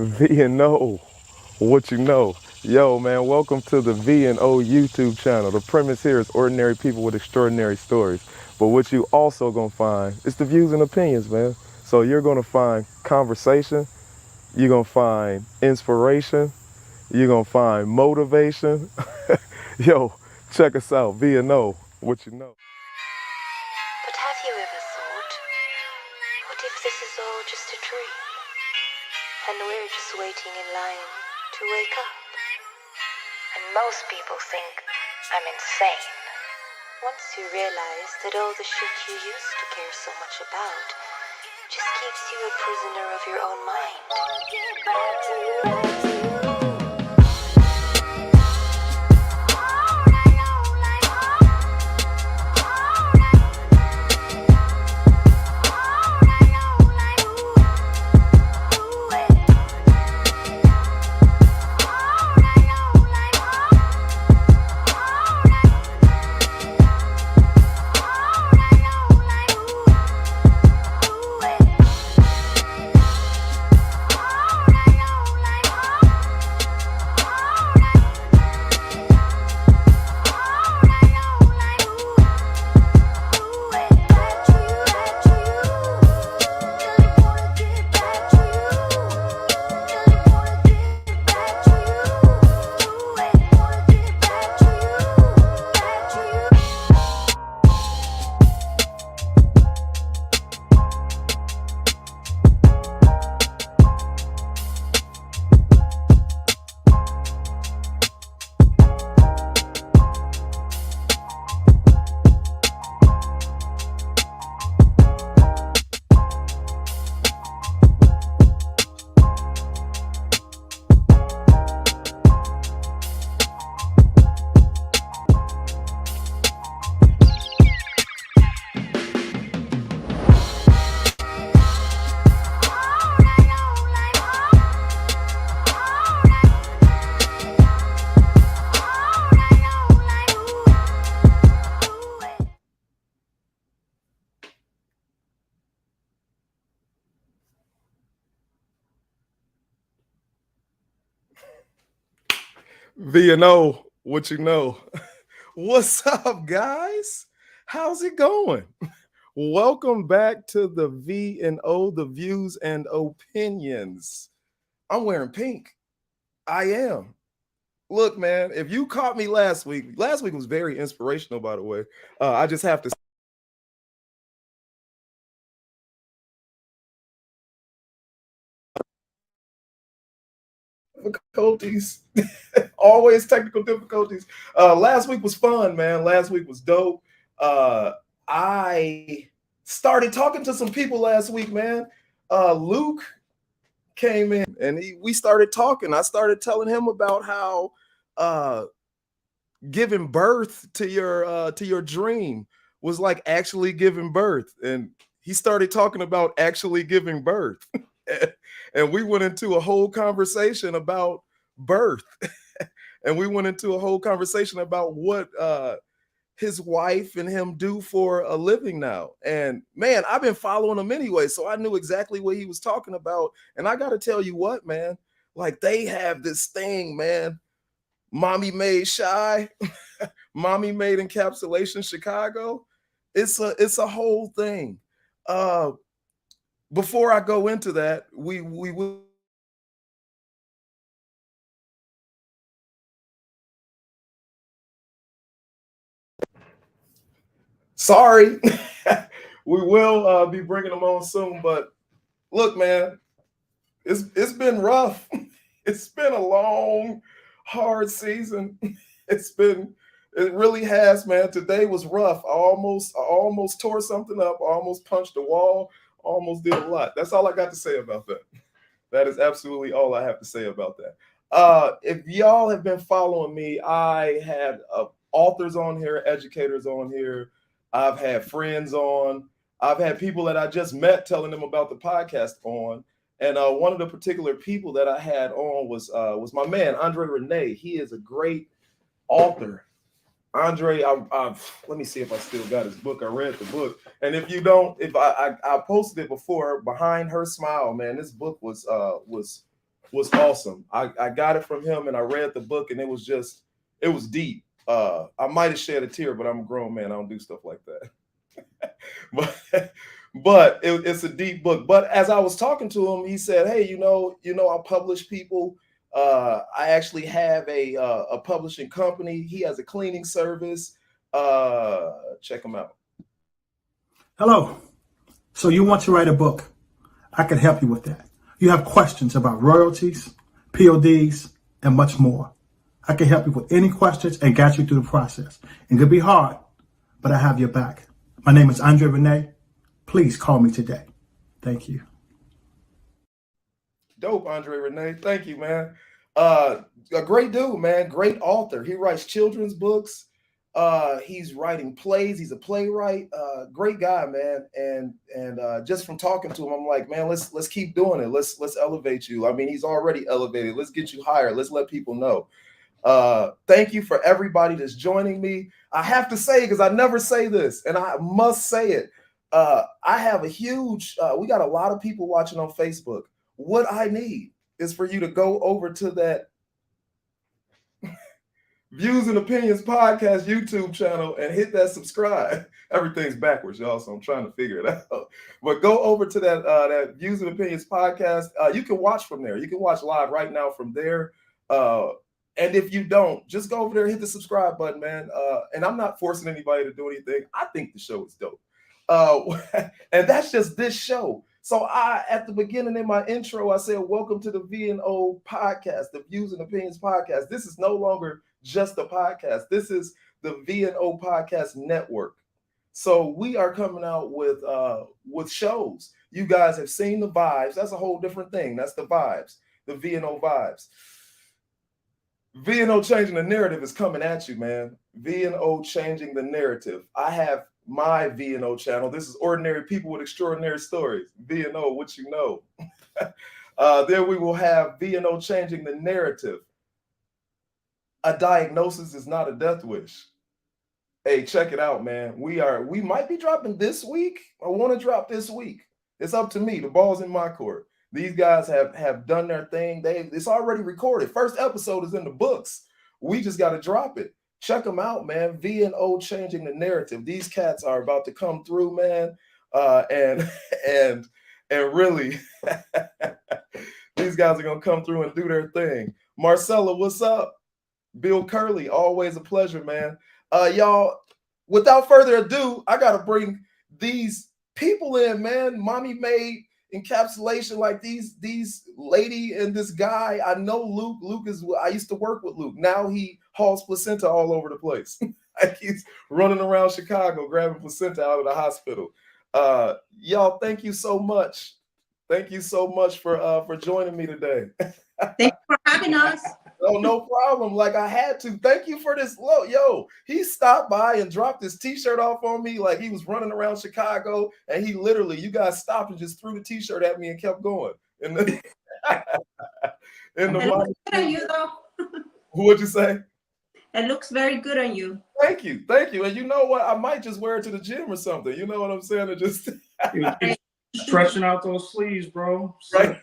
V&O What You Know. Yo, man, welcome to the V&O YouTube channel. The premise here is ordinary people with extraordinary stories. But what you also gonna find is the views and opinions, man. So you're gonna find conversation, you're gonna find inspiration, you're gonna find motivation. Yo, check us out, V&O What You Know. But have you ever thought, what if this is all just a dream? And we're just waiting in line to wake up? And most people think I'm insane. Once you realize that all the shit you used to care so much about just keeps you a prisoner of your own mind. V&O What You Know. What's up, guys? How's it going? Welcome back to the V&O, the views and opinions. I'm wearing pink. I am. Look, man, if you caught me last week was very inspirational, by the way. I just have to difficulties. Always technical difficulties. Last week was fun, man. Last week was dope. I started talking to some people last week, man. Luke came in and we started talking. I started telling him about how giving birth to your dream was like actually giving birth, and he started talking about actually giving birth. And we went into a whole conversation about birth. And we went into a whole conversation about what his wife and him do for a living now. And man, I've been following him anyway, so I knew exactly what he was talking about. And I got to tell you what, man, like they have this thing, man. Mommy Made Shy, Mommy Made Encapsulation Chicago. It's a whole thing. Before I go into that, we will. Sorry, we will be bringing them on soon. But look, man, it's been rough. It's been a long, hard season. It really has, man. Today was rough. I almost tore something up. I almost punched a wall. Almost did a lot. That's all I got to say about that. That is absolutely all I have to say about that. If y'all have been following me, I had authors on here, educators on here. I've had friends on. I've had people that I just met telling them about the podcast on. And one of the particular people that I had on was my man, Andre Renee. He is a great author. Andre, let me see if I still got his book. I read the book, and if you don't, if I posted it before, Behind Her Smile, man, this book was was awesome. I got it from him and I read the book and it was deep. I might have shed a tear, but I'm a grown man. I don't do stuff like that. but it's a deep book. But as I was talking to him, he said, "Hey, I publish people. I actually have a publishing company. He has a cleaning service. Check him out." Hello. So you want to write a book? I can help you with that. You have questions about royalties, PODs, and much more. I can help you with any questions and guide you through the process. It could be hard, but I have your back. My name is Andre Renee. Please call me today. Thank you. Dope, Andre Renee. Thank you, man. A great dude, man. Great author. He writes children's books. He's writing plays. He's a playwright. Great guy, man. And just from talking to him, I'm like, man, let's keep doing it. Let's elevate you. I mean, he's already elevated. Let's get you higher. Let's let people know. Thank you for everybody that's joining me. I have to say, because I never say this, and I must say it. I have a huge, we got a lot of people watching on Facebook. What I need is for you to go over to that Views and Opinions Podcast YouTube channel and hit that subscribe. Everything's backwards, y'all, so I'm trying to figure it out. But go over to that Views and Opinions Podcast. You can watch from there. You can watch live right now from there. And if you don't, just go over there and hit the subscribe button, man. And I'm not forcing anybody to do anything. I think the show is dope. And that's just this show. So at the beginning in my intro, I said, welcome to the V&O podcast, the Views and Opinions Podcast. This is no longer just a podcast. This is the V&O Podcast Network. So we are coming out with shows. You guys have seen the vibes. That's a whole different thing. That's the vibes, the V&O vibes. V&O Changing the Narrative is coming at you, man. V&O Changing the Narrative. I have my V&O channel. This is Ordinary People with Extraordinary Stories. V&O What You Know. There we will have V&O Changing the Narrative. A diagnosis is not a death wish. Hey, check it out, man. We might be dropping this week. I want to drop this week. It's up to me. The ball's in my court. These guys have done their thing. It's already recorded. First episode is in the books. We just got to drop it. Check them out, man. V&O Changing the Narrative. These cats are about to come through, man. And really, these guys are gonna come through and do their thing. Marcella, what's up? Bill Curley, always a pleasure, man. Y'all, without further ado, I gotta bring these people in, man. Mommy made encapsulation, like these lady and this guy. I know Luke. I used to work with Luke. Now he hauls placenta all over the place. Like he's running around Chicago grabbing placenta out of the hospital. Y'all, thank you so much. Thank you so much for joining me today. Thank you for having us. Oh, no problem. Like I had to. Thank you for this. Yo, he stopped by and dropped his t-shirt off on me like he was running around Chicago, and he literally, you guys stopped and just threw the t-shirt at me and kept going. And then, It looks good on you, though. What'd you say? It looks very good on you. Thank you. And you know what? I might just wear it to the gym or something. You know what I'm saying? It just stretching out those sleeves, bro. Right.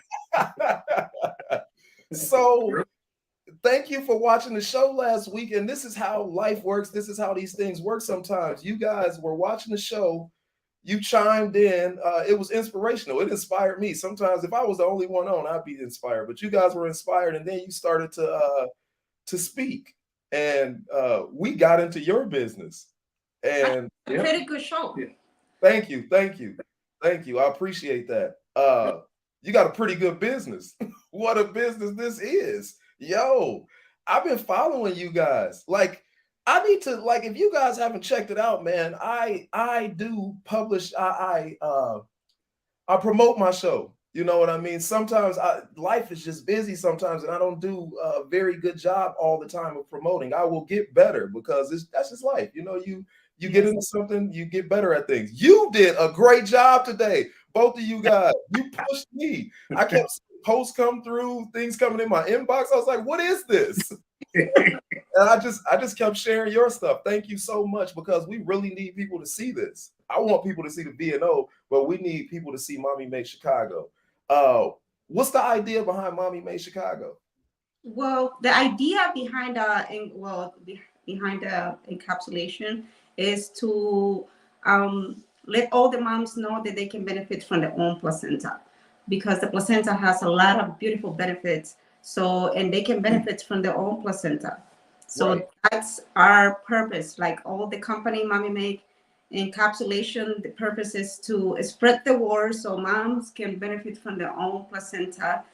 So thank you for watching the show last week. And this is how life works. This is how these things work sometimes. You guys were watching the show. You chimed in. It was inspirational. It inspired me. Sometimes if I was the only one on, I'd be inspired. But you guys were inspired. And then you started to speak. And we got into your business. And Pretty good show. Yeah. Thank you. I appreciate that. You got a pretty good business. What a business this is. Yo, I've been following you guys. Like, I need to, like, if you guys haven't checked it out, man, I do publish, I promote my show. You know what I mean? Sometimes life is just busy sometimes, and I don't do a very good job all the time of promoting. I will get better because that's just life. You know, you get into something, you get better at things. You did a great job today. Both of you guys, you pushed me. I kept seeing posts come through, things coming in my inbox. I was like, what is this? And I just kept sharing your stuff. Thank you so much, because we really need people to see this. I want people to see the V&O, but we need people to see Mommy Make Chicago. What's the idea behind Mommy Made Chicago? Well, the idea behind behind the encapsulation is to let all the moms know that they can benefit from their own placenta, because the placenta has a lot of beautiful benefits. So, and they can benefit from their own placenta. So Right. that's our purpose. Like all the company Mommy Make Encapsulation, the purpose is to spread the word so moms can benefit from their own placenta,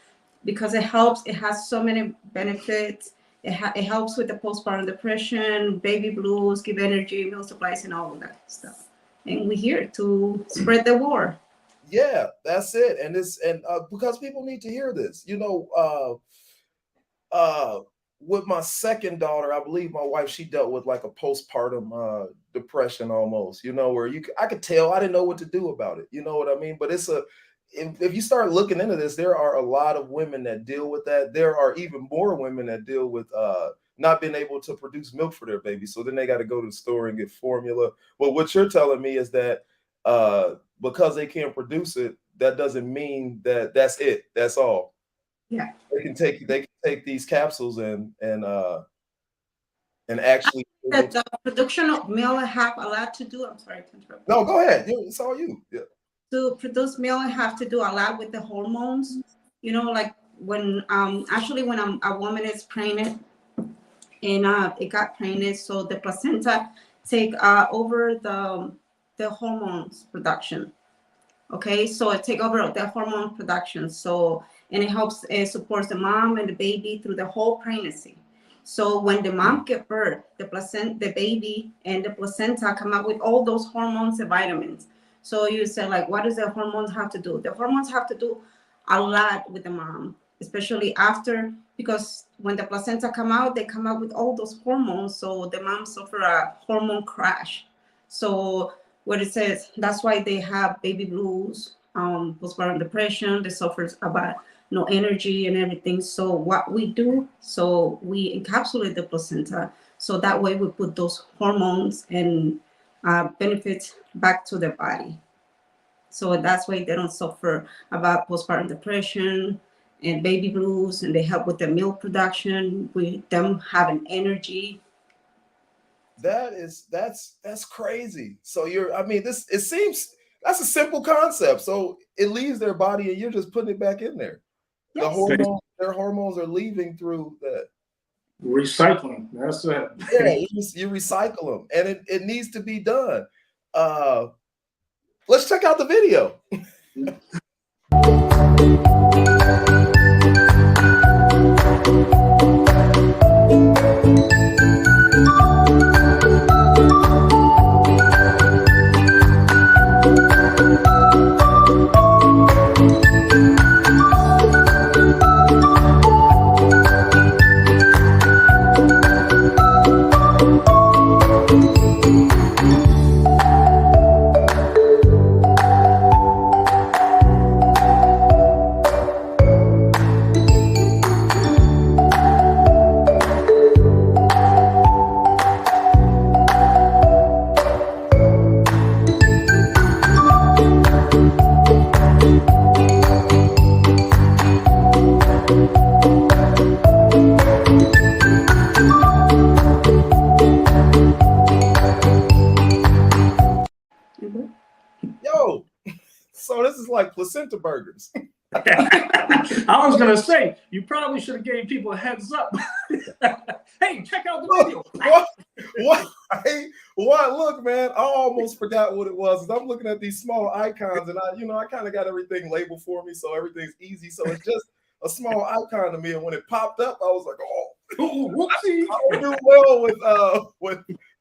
because it helps. It has so many benefits. It helps with the postpartum depression, baby blues, give energy, meal supplies, and all of that stuff. And we're here to spread the word. Yeah, that's it. And because people need to hear this. With my second daughter, I believe my wife, she dealt with like a postpartum depression almost, where I could tell I didn't know what to do about it. You know what I mean? But if you start looking into this, there are a lot of women that deal with that. There are even more women that deal with not being able to produce milk for their baby. So then they got to go to the store and get formula. But what you're telling me is that because they can't produce it, that doesn't mean that that's it. That's all. Yeah. They can take these capsules and actually. The production of milk have a lot to do. I'm sorry to interrupt. No, go ahead. It's all you. Yeah. To produce milk, have to do a lot with the hormones. Like when actually when a woman is pregnant and it got pregnant, so the placenta take over the hormones production. Okay, so it take over the hormone production. So, and it helps, it supports the mom and the baby through the whole pregnancy. So when the mom give birth, the baby and the placenta come out with all those hormones and vitamins. So you say, like, what does the hormones have to do? The hormones have to do a lot with the mom, especially after, because when the placenta come out, they come out with all those hormones. So the mom suffer a hormone crash. So what it says, that's why they have baby blues, postpartum depression, they suffer about no energy and everything. So what we do, so we encapsulate the placenta, so that way we put those hormones and benefits back to their body. So that's why they don't suffer about postpartum depression and baby blues, and they help with the milk production, with them having energy. That's crazy. So it seems that's a simple concept. So it leaves their body and you're just putting it back in there. Yes. Their hormones are leaving through that. Recycling. That's it. Yeah, you recycle them, and it needs to be done. Let's check out the video. Yo, so this is like placenta burgers. I was gonna say, you probably should have gave people a heads up. Hey, check out the video. What? Look, man, I almost forgot what it was. I'm looking at these small icons, and I kind of got everything labeled for me, so everything's easy. So it's just a small icon to me, and when it popped up, I was like, oh, whoopsie. I don't do well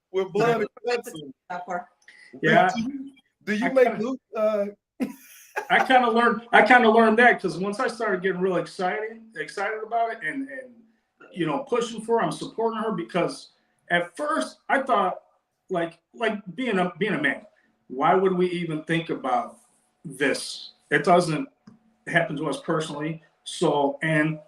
with blood and guts. Yeah. Do you make gluten? I kind of learned that because once I started getting real excited about it and pushing for her, I'm supporting her, because at first I thought like being a man, why would we even think about this? It doesn't happen to us personally. So, and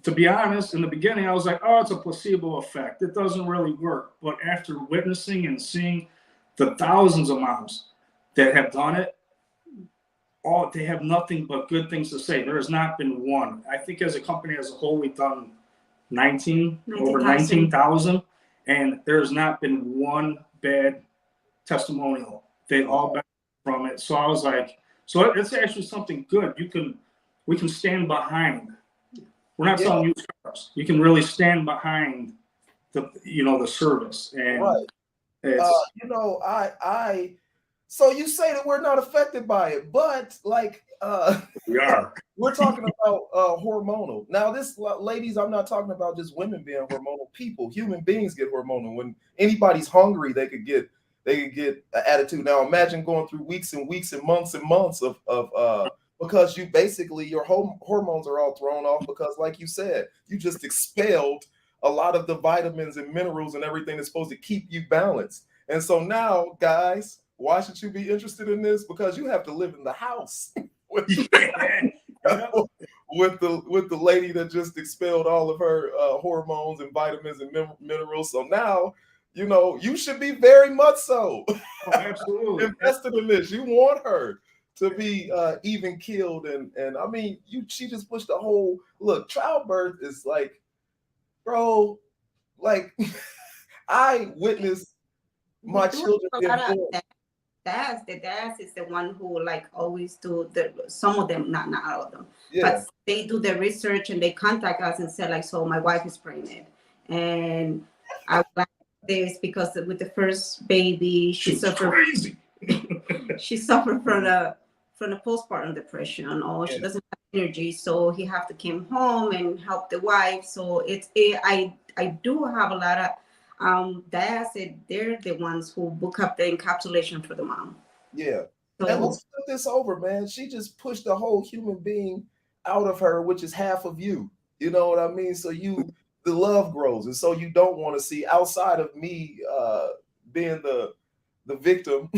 to be honest, in the beginning I was like, oh, it's a placebo effect. It doesn't really work. But after witnessing and seeing the thousands of moms that have done it, they have nothing but good things to say. There has not been one. I think as a company as a whole, we've done over 19,000, and there has not been one bad testimonial. They all benefit from it. So I was like, so it's actually something good. We can stand behind. We're not selling used cars. You can really stand behind the service. And so you say that we're not affected by it, but like we are. We're talking about hormonal. Now, this, ladies, I'm not talking about just women being hormonal. People, human beings get hormonal. When anybody's hungry, they could get an attitude. Now, imagine going through weeks and weeks and months of because you basically your hormones are all thrown off because, like you said, you just expelled a lot of the vitamins and minerals and everything that's supposed to keep you balanced. And so now, guys, why should you be interested in this? Because you have to live in the house with the lady that just expelled all of her hormones and vitamins and minerals. So now, you should be very much so absolutely invested in this. You want her to be even killed, and I mean, she just pushed the whole look. Childbirth is like, bro, like I witnessed my children being born. The dads is the one who like always do some of them, not all of them, yeah. But they do the research and they contact us and say like, so my wife is pregnant and I like this because with the first baby she suffered crazy. She suffered from the postpartum depression, or she doesn't have energy, so he have to come home and help the wife. So I do have a lot of dads said they're the ones who book up the encapsulation for the mom. Yeah. So, and let's flip this over, man. She just pushed the whole human being out of her, which is half of you. You know what I mean? So the love grows. And so you don't want to see, outside of me being the victim,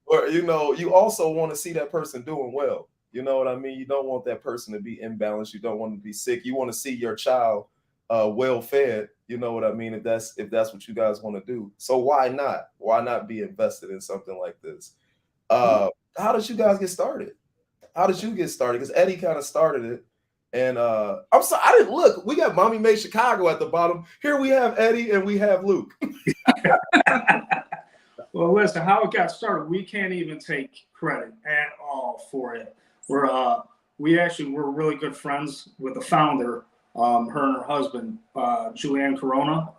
or, you also want to see that person doing well. You know what I mean? You don't want that person to be imbalanced. You don't want them to be sick. You want to see your child well fed. You know what I mean? If that's what you guys want to do. So why not? Why not be invested in something like this? How did you guys get started? How did you get started? Because Eddie kind of started it. And I'm sorry, I didn't look. We got Mommy Made Chicago at the bottom. Here we have Eddie and we have Luke. Well, listen, how it got started, we can't even take credit at all for it. We're really good friends with the founder, her and her husband, Julianne Corona,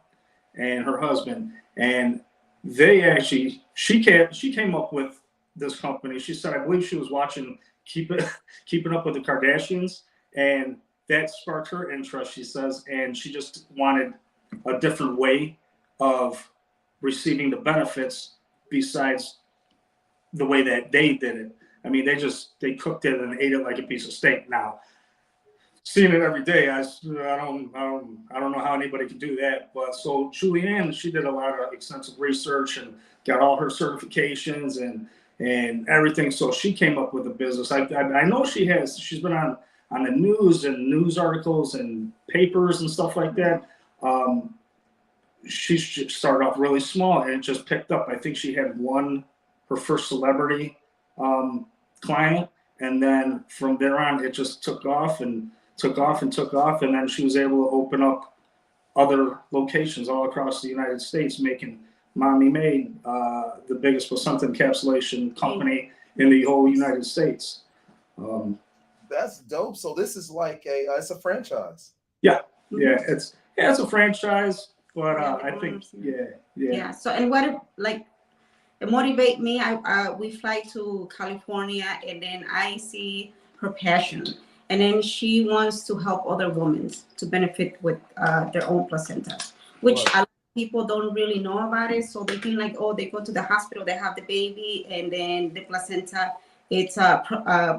and her husband, and she came up with this company. She said, I believe she was watching Keeping Up with the Kardashians, and that sparked her interest, she says, and she just wanted a different way of receiving the benefits besides the way that they did it. I mean, they cooked it and ate it like a piece of steak. Now, seeing it every day, I don't know how anybody can do that. But so Julianne, she did a lot of extensive research and got all her certifications and everything. So she came up with a business. I know she's been on the news and news articles and papers and stuff like that. She started off really small and it just picked up. I think she had her first celebrity client, and then from there on it just took off and took off, and then she was able to open up other locations all across the United States, making Mommy Made the biggest placenta encapsulation company in the whole United States. That's dope. So this is like it's a franchise. Yeah, it's a franchise. But I think, yeah. So, and what it motivate me? We fly to California, and then I see her passion, and then she wants to help other women to benefit with their own placenta, which a lot of people don't really know about it. So they think like, oh, they go to the hospital, they have the baby, and then the placenta, it's a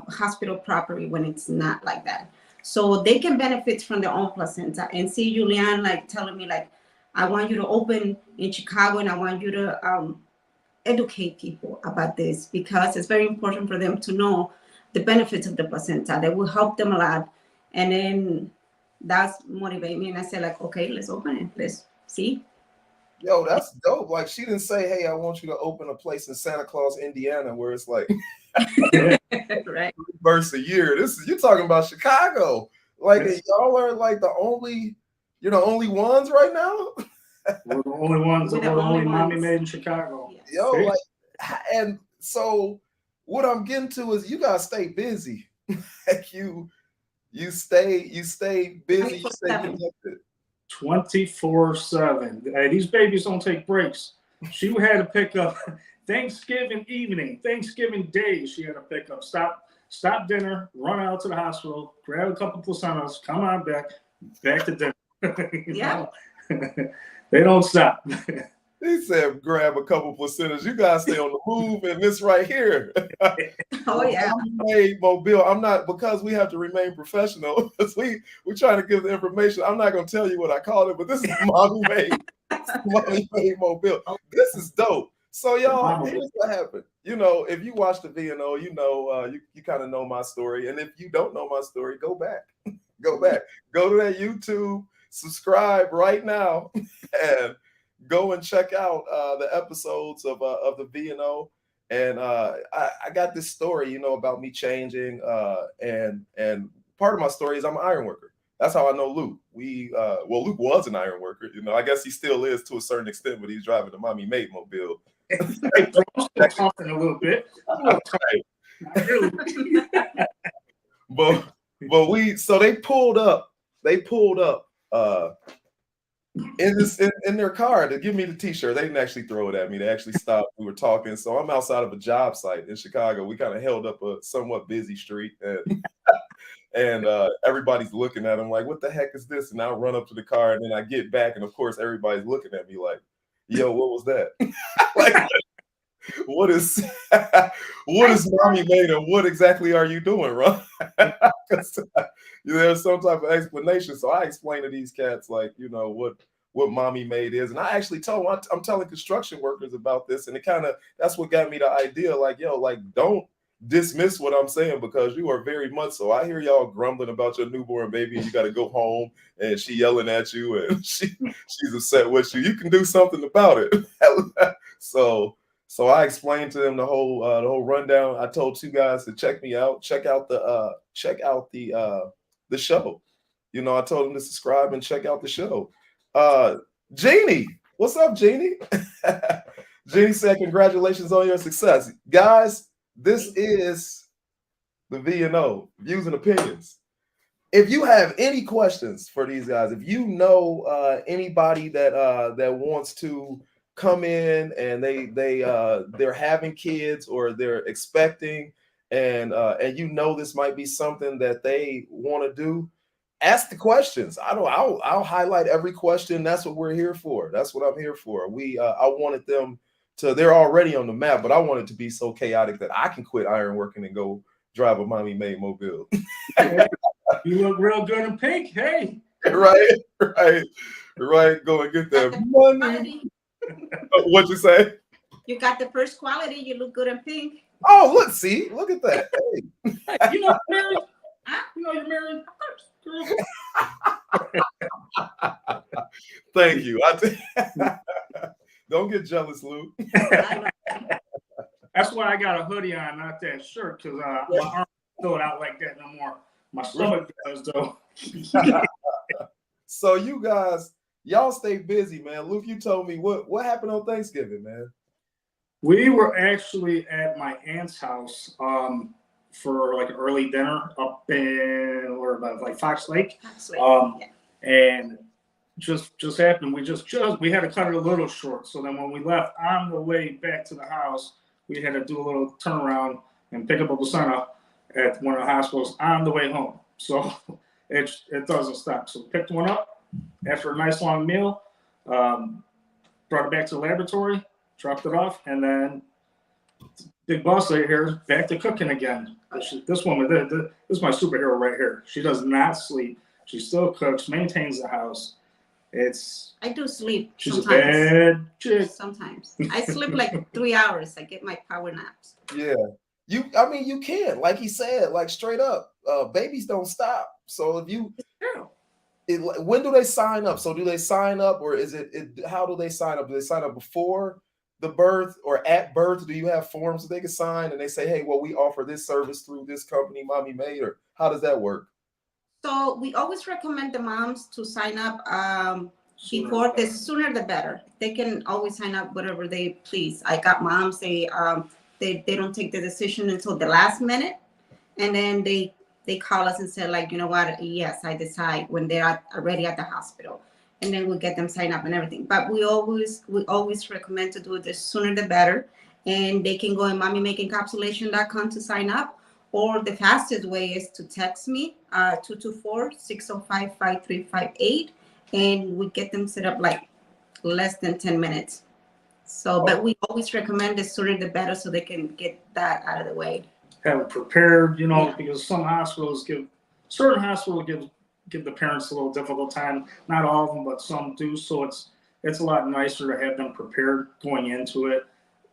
hospital property, when it's not like that. So they can benefit from their own placenta. And see Julianne like telling me like, I want you to open in Chicago, and I want you to educate people about this, because it's very important for them to know the benefits of the placenta. That will help them a lot. And then that's motivate me. And I said like, okay, let's open it. Let's see. Yo, that's dope. Like, she didn't say, hey, I want you to open a place in Santa Claus, Indiana, where it's like Right. Bursts a year. You're talking about Chicago. Like y'all are like the only, you're the only ones right now. We're the only ones. We're We're the the only only mommy ones. made in Chicago. Yes. Yo, like, and so what I'm getting to is you guys stay busy. Like you stay busy, you stay 24/7. connected. 24/7. Hey, these babies don't take breaks. She had to pick up Thanksgiving evening, Thanksgiving day. She had to pick up, stop dinner, run out to the hospital, grab a couple placentas, come on back to dinner. Yeah. They don't stop. He said, grab a couple placentas. You guys stay on the move, and this right here. Oh yeah. Made Mobile. I'm not, because we have to remain professional. we're trying to give the information. I'm not going to tell you what I called it, but this is Mommy Made Mobile. This is dope. So y'all, here's what happened. You know, if you watch the V&O, you know, you kind of know my story. And if you don't know my story, go back. Go to that YouTube, subscribe right now, and go and check out the episodes of the V&O. And I got this story, you know, about me changing. And part of my story is I'm an iron worker. That's how I know Luke. Luke was an iron worker. You know, I guess he still is to a certain extent, but he's driving the Mommy Made Mobile. I'm still talking a little bit. Not really. but they pulled up in their car to give me the t-shirt. They didn't actually throw it at me. They actually stopped. We were talking. So I'm outside of a job site in Chicago. We kind of held up a somewhat busy street, and everybody's looking at him like, what the heck is this? And I run up to the car, and then I get back, and of course everybody's looking at me like, yo, what was that? Like, what is Mommy Made, and what exactly are you doing, Ron? There's some type of explanation. So I explain to these cats, like, you know, what Mommy Made is. And I actually told them, I'm telling construction workers about this, and that's what got me the idea, like, yo, like, don't dismiss what I'm saying, because you are very much so. I hear y'all grumbling about your newborn baby, and you got to go home, and she yelling at you, and she's upset with you. You can do something about it. So I explained to them the whole rundown. I told two guys to check me out, check out the show. You know, I told them to subscribe and check out the show. Jeannie, what's up, Jeannie? Jeannie said, congratulations on your success. Guys, this is the V&O, Views and Opinions. If you have any questions for these guys, if you know anybody that wants to come in and they're having kids or they're expecting, and you know this might be something that they want to do, ask the questions. I'll highlight every question. That's what we're here for. That's what I'm here for. I wanted them to, they're already on the map, but I want it to be so chaotic that I can quit iron working and go drive a Mommy Made Mobile. You look real good in pink. Hey. Right. Go and get that money. What'd you say? You got the first quality. You look good in pink. Oh, look at that. Hey. You know you're married. You know you're married. Thank you. Don't get jealous, Luke. That's why I got a hoodie on, not that shirt, because my arm don't out like that no more. My stomach does, though. So you guys, y'all stay busy, man. Luke, you told me what happened on Thanksgiving, man. We were actually at my aunt's house for like an early dinner up in like Fox Lake. And just happened. We had to cut it a little short. So then when we left on the way back to the house, we had to do a little turnaround and pick up a placenta at one of the hospitals on the way home. So it doesn't stop. So picked one up after a nice long meal, brought it back to the laboratory, dropped it off, and then big boss right here, back to cooking again. This woman, this is my superhero right here. She does not sleep. She still cooks, maintains the house. I do sleep. She's sometimes. a bad chick. Sometimes I sleep like 3 hours. I get my power naps. Yeah, you can, like he said, like straight up, babies don't stop. So if you, when do they sign up? So do they sign up, or is it how do they sign up? Do they sign up before the birth or at birth, do you have forms that they can sign and they say, hey, well, we offer this service through this company Mommy made, or how does that work? So we always recommend the moms to sign up before, the sooner the better. They can always sign up whatever they please. I got moms, they don't take the decision until the last minute, and then they call us and say, like, you know what, yes, I decide, when they're already at the hospital, and then we'll get them signed up and everything. But we always recommend to do it the sooner the better, and they can go on mommymake-encapsulation.com to sign up. Or the fastest way is to text me, 224-605-5358, and we get them set up like less than 10 minutes. So, but we always recommend the sooner the better, so they can get that out of the way. Have it prepared, you know, Yeah. because certain hospitals give the parents a little difficult time. Not all of them, but some do. So it's a lot nicer to have them prepared going into it,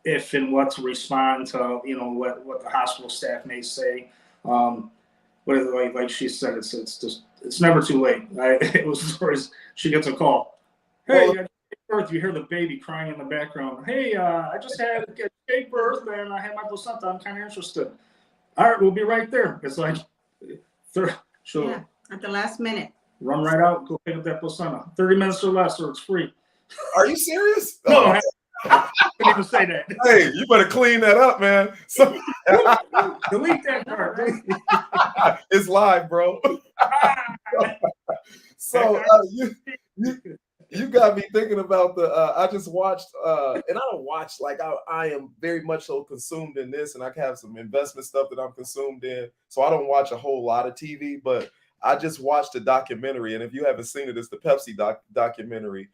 if and what to respond to, you know, what the hospital staff may say. Like she said, it's never too late. It was stories. She gets a call. Hey, I just gave birth. You hear the baby crying in the background. Hey, I just had a gave birth and I had my placenta. I'm kind of interested. All right, we'll be right there. It's like, sure. Yeah, at the last minute. Run right out, go pick up that placenta. 30 minutes or less, or it's free. Are you serious? No, I couldn't even say that. Hey, you better clean that up, man. So, Delete that part. it's live, bro. So you got me thinking about the. I just watched, and I don't watch like I am very much so consumed in this, and I have some investment stuff that I'm consumed in. So I don't watch a whole lot of TV, but I just watched a documentary, and if you haven't seen it, it's the Pepsi documentary.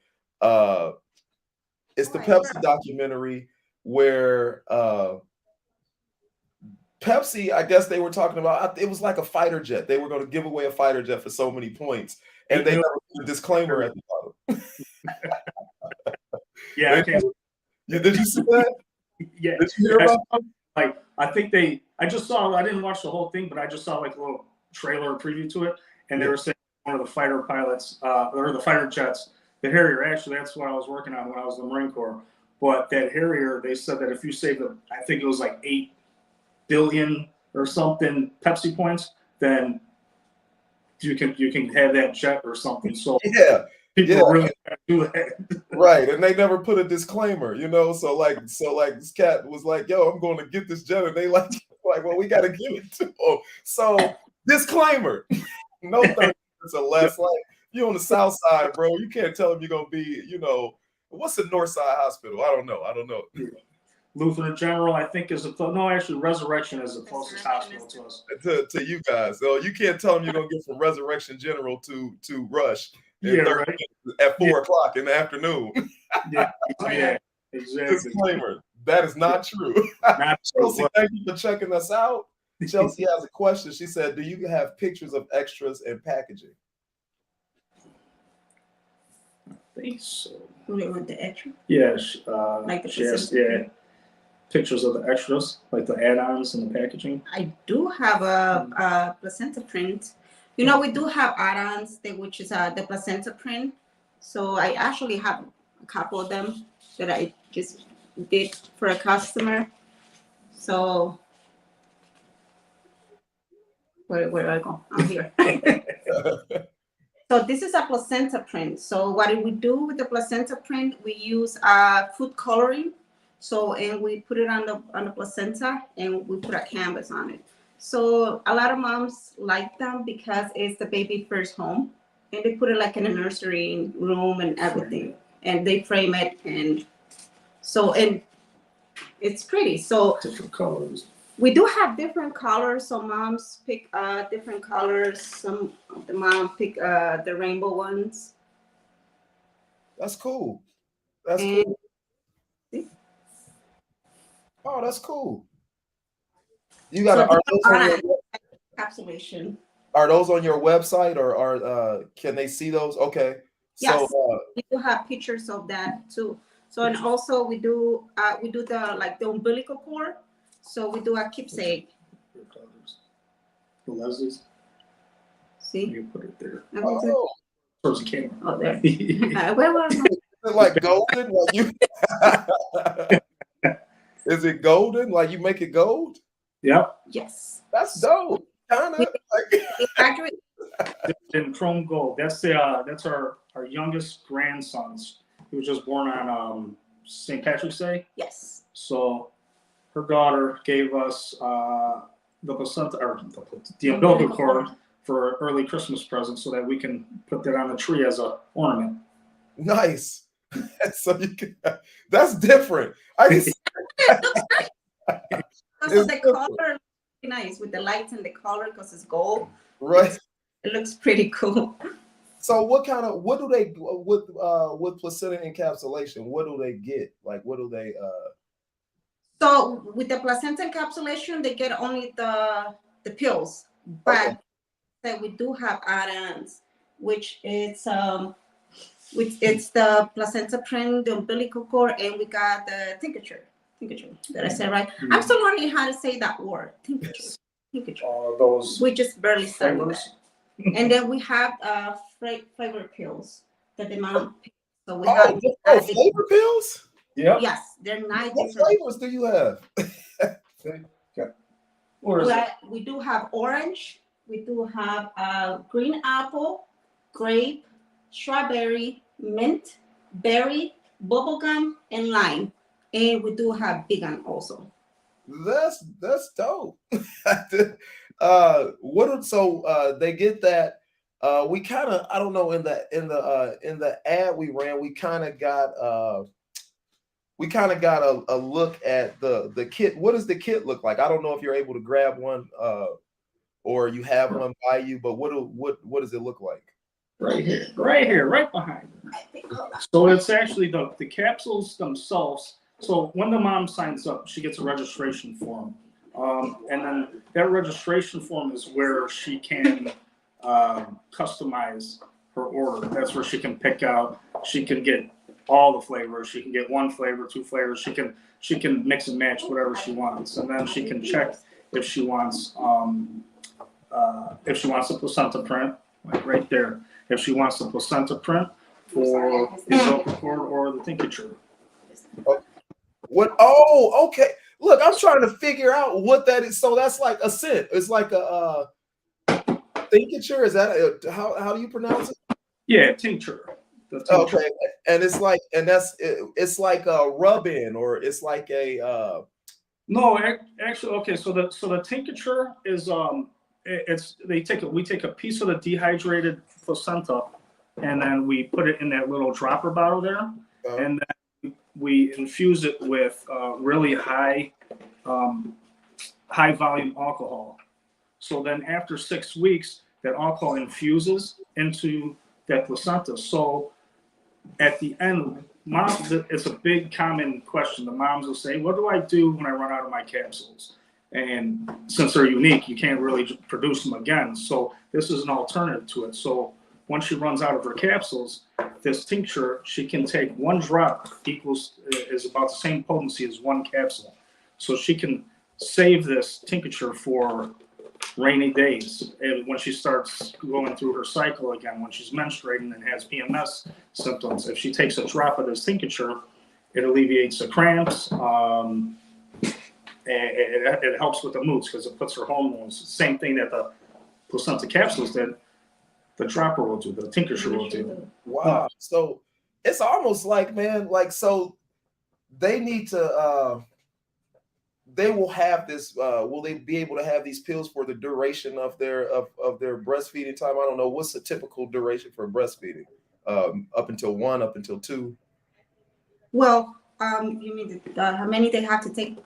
It's the Pepsi documentary where Pepsi, I guess they were talking about, it was like a fighter jet. They were going to give away a fighter jet for so many points, and they never put a disclaimer at the bottom. Yeah, did you see that? Yeah, did you hear about that? Like I didn't watch the whole thing, but I just saw like a little trailer preview to it, and they were saying one of the fighter pilots, or the fighter jets, the Harrier. Actually, that's what I was working on when I was in the Marine Corps. But that Harrier, they said that if you save I think it was like 8 billion or something Pepsi points, then you can have that jet or something. So yeah, people really do that. Right, and they never put a disclaimer, you know. So like this cat was like, "Yo, I'm going to get this jet," and they like, well, we got to give it to him. So disclaimer, no 30 minutes or less. Like you on the South Side, bro, you can't tell them you're gonna be, you know, what's the North Side Hospital? I don't know. Lutheran General, I think, is actually Resurrection is the closest hospital to us. To you guys, so you can't tell them you're gonna get from Resurrection General to Rush. Yeah, right. At 4 o'clock in the afternoon. Yeah, exactly. Disclaimer: that is not true. Chelsea, thank you for checking us out. Chelsea has a question. She said, "Do you have pictures of extras and packaging?" I think so. You want the extra? Yeah, Like the she has, pictures of the extras, like the add-ons and the packaging. I do have a placenta print. You know, we do have add-ons, which is the placenta print. So I actually have a couple of them that I just did for a customer. So where do I go? I'm here. So this is a placenta print. So what do we do with the placenta print? We use food coloring. So, and we put it on the placenta, and we put a canvas on it. So a lot of moms like them because it's the baby first home, and they put it like in a nursery room and everything, and they frame it, and it's pretty. So different colors. We do have different colors. So moms pick different colors. Some of the moms pick the rainbow ones. That's cool. That's cool. Oh, that's cool. You got encapsulation. Are those on your website, or can they see those? Okay. Yes, we do have pictures of that too. So, and also we do the umbilical cord. So we do a keepsake. The Leslie's. See? You put it there. Oh. Towards the camera. Oh, there. Where was it like golden? Like you Is it golden? Like you make it gold? Yep. Yes. That's dope. Kind of. Like, Accurate. In chrome gold. That's our youngest grandson's. He was just born on St. Patrick's Day. Yes. So her daughter gave us the placenta or the umbilical cord for early Christmas present, so that we can put that on the tree as a ornament. nice. So you can. That's different. I can see. Also, the color looks nice with the lights and the color because it's gold. Right. It looks pretty cool. So what do they with placenta encapsulation? What do they get? Like what do they So with the placenta encapsulation, they get only the pills, but that we do have add-ons, which it's the placenta print, the umbilical cord, and we got the tincture. Did I say right? Mm-hmm. I'm still learning how to say that word. Tincture. Those We just barely started flavors. that. And then we have flavor pills that the mom. So we have flavor pills? Yep. yes, they're 9 What different. flavors do you have? Or is it? We do have orange. We do have green apple, grape, strawberry, mint, berry, bubblegum, and lime. And we do have vegan also. That's dope. They get that. We kind of, I don't know, in the ad we ran, we kind of got a look at the kit. What does the kit look like? I don't know if you're able to grab one or you have one by you, but what does it look like? Right here, right behind. So it's actually the capsules themselves. So when the mom signs up, she gets a registration form. And then that registration form is where she can customize her order. That's where she can pick out, she can get all the flavors. She can get one flavor, 2 flavors. She can mix and match whatever she wants. And then she can check if she wants a placenta print, like right there. If she wants the placenta print for the umbilical cord or the tincture. What? Oh, okay. Look, I'm trying to figure out what that is. So that's like a scent. It's like a tincture. Is that how do you pronounce it? Yeah, tincture. Okay, and it's like, it's like a rub-in, or it's like a. No, actually, okay. So the tincture is we take a piece of the dehydrated placenta, and then we put it in that little dropper bottle there, and then we infuse it with really high volume alcohol. So then after 6 weeks, that alcohol infuses into that placenta. So at the end, it's a big common question. The moms will say, what do I do when I run out of my capsules? And since they're unique, you can't really produce them again. So this is an alternative to it. So once she runs out of her capsules, this tincture, she can take 1 drop is about the same potency as 1 capsule. So she can save this tincture for rainy days. And when she starts going through her cycle again, when she's menstruating and has PMS symptoms, if she takes a drop of this tincture, it alleviates the cramps. It helps with the moods because it puts her hormones. Same thing that the placenta capsules did, the dropper will do, the tincture will do. Wow. So it's almost like, man, like, so they need to, they will have this, will they be able to have these pills for the duration of their breastfeeding time? I don't know. What's the typical duration for breastfeeding? Up until 1, up until 2? Well, you mean how many they have to take?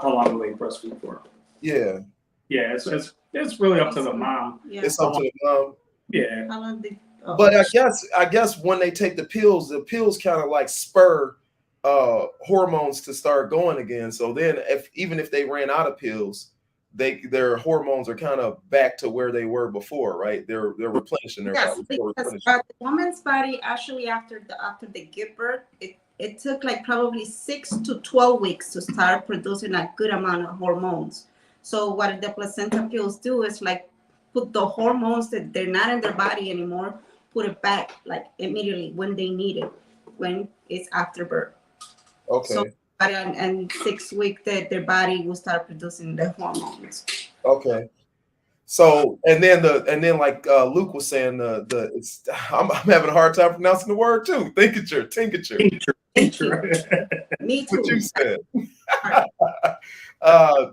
How long will they breastfeed for? Yeah. Yeah, it's really up to the mom. Yeah. It's up to the mom. Yeah. How long But I guess when they take the pills kind of like spur hormones to start going again. So then even if they ran out of pills, their hormones are kind of back to where they were before, right? They're replenishing their yes, body. because the woman's body actually after the give birth, it took like probably 6 to 12 weeks to start producing a good amount of hormones. So what the placenta pills do is like put the hormones that they're not in their body anymore, put it back like immediately when they need it, when it's after birth. Okay. So and 6 weeks that their body will start producing the hormones. Okay. So and then like Luke was saying, it's I'm having a hard time pronouncing the word too. Tincture. Me too. What you said.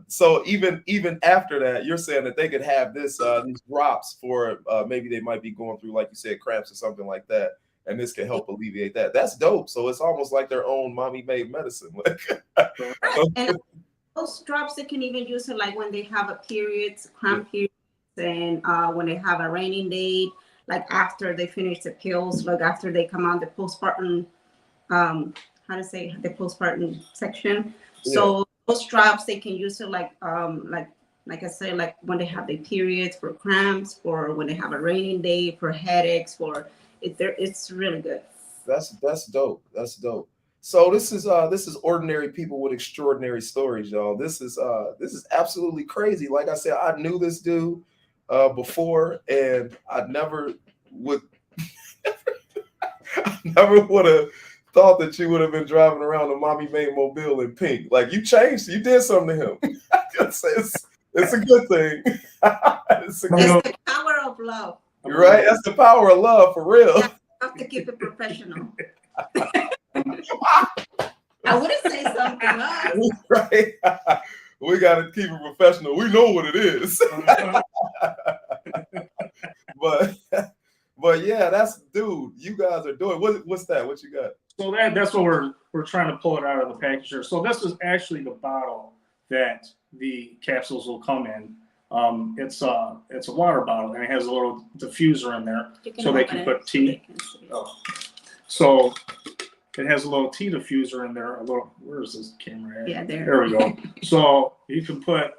So even after that, you're saying that they could have this these drops for maybe they might be going through, like you said, cramps or something like that, and this can help alleviate that. That's dope. So it's almost like their own mommy made medicine. And those drops they can even use it like when they have a period, cramp periods, and when they have a raining day, like after they finish the pills, like after they come out the postpartum, how to say the postpartum section. So those drops they can use it like I said, like when they have their periods, for cramps, or when they have a raining day, for headaches, for it's really good. That's dope. That's dope. So this is ordinary people with extraordinary stories, y'all. This is absolutely crazy. Like I said, I knew this dude before, and I never would have thought that you would have been driving around a mommy made mobile in pink. Like you changed, you did something to him. it's a good thing. It's the power of love. You're right. That's the power of love for real. You have to keep it professional. I wouldn't say something else. Right. We got to keep it professional. We know what it is. but yeah, that's dude. You guys are doing what's that? What you got? So that's what we're trying to pull it out of the package here. So this is actually the bottle that the capsules will come in. It's a water bottle, and it has a little diffuser in there, so they can put tea. So it has a little tea diffuser in there. Where is this camera at? Yeah, there. There we go. So you can put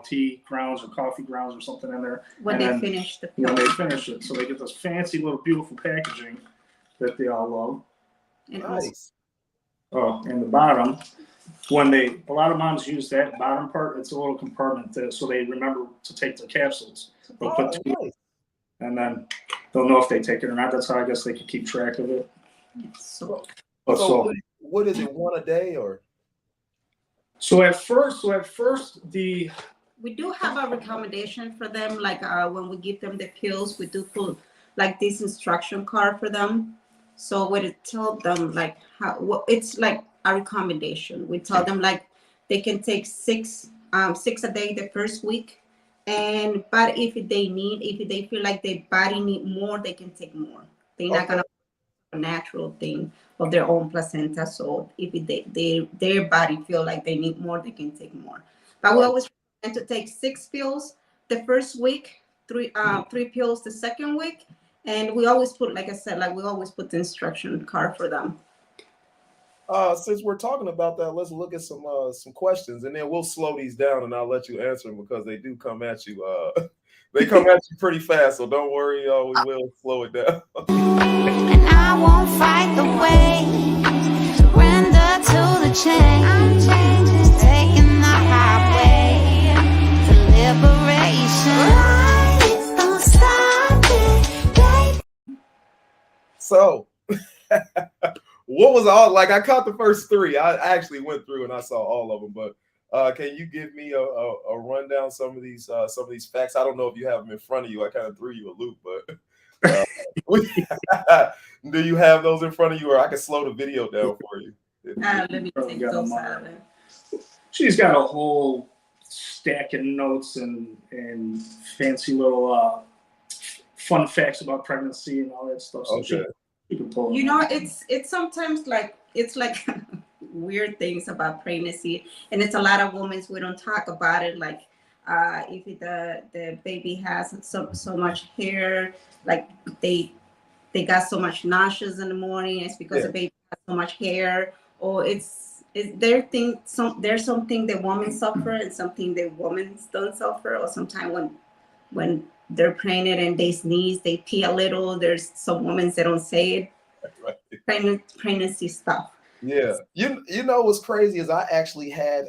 tea grounds or coffee grounds or something in there when they finish the pill. When they finish it. So they get this fancy little beautiful packaging that they all love. Nice. And the bottom, a lot of moms use that bottom part. It's a little compartment so they remember to take their capsules. They'll put two, nice. And then they'll know if they take it or not. That's how I guess they can keep track of it. So what is it, one a day or? So at first we do have a recommendation for them. Like when we give them the pills, we do put like this instruction card for them. So we tell them like it's like a recommendation. We tell them like they can take six a day the first week, but if they feel like their body need more, they can take more. They're not gonna a natural thing of their own placenta. So if their body feel like they need more, they can take more. But we always recommend to take 6 pills the first week, 3 pills the second week. And we always put, like I said, we always put the instruction card for them. Since we're talking about that, let's look at some questions, and then we'll slow these down, and I'll let you answer them because they do come at you. They come at you pretty fast, so don't worry, we will slow it down. And I won't fight the way, surrender to the change. I'm changing, taking the highway to liberation. Don't stop it, baby. So, what was all like? I caught the first 3. I actually went through and I saw all of them, but can you give me a rundown some of these facts? I don't know if you have them in front of you. I kind of threw you a loop, but do you have those in front of you, or I can slow the video down for you? Let me take those out of there. She's got a whole stack of notes and fancy little fun facts about pregnancy and all that stuff. So okay. You can pull it's sometimes like weird things about pregnancy, and it's a lot of women we don't talk about it. Like if the baby has so much hair, like they got so much nauseous in the morning, it's because the baby has so much hair, or there's something the woman suffer and something the women don't suffer, or sometimes when they're pregnant and they sneeze, they pee a little. There's some women that don't say it. Right. Pregnancy stuff. Yeah. You know what's crazy is I actually had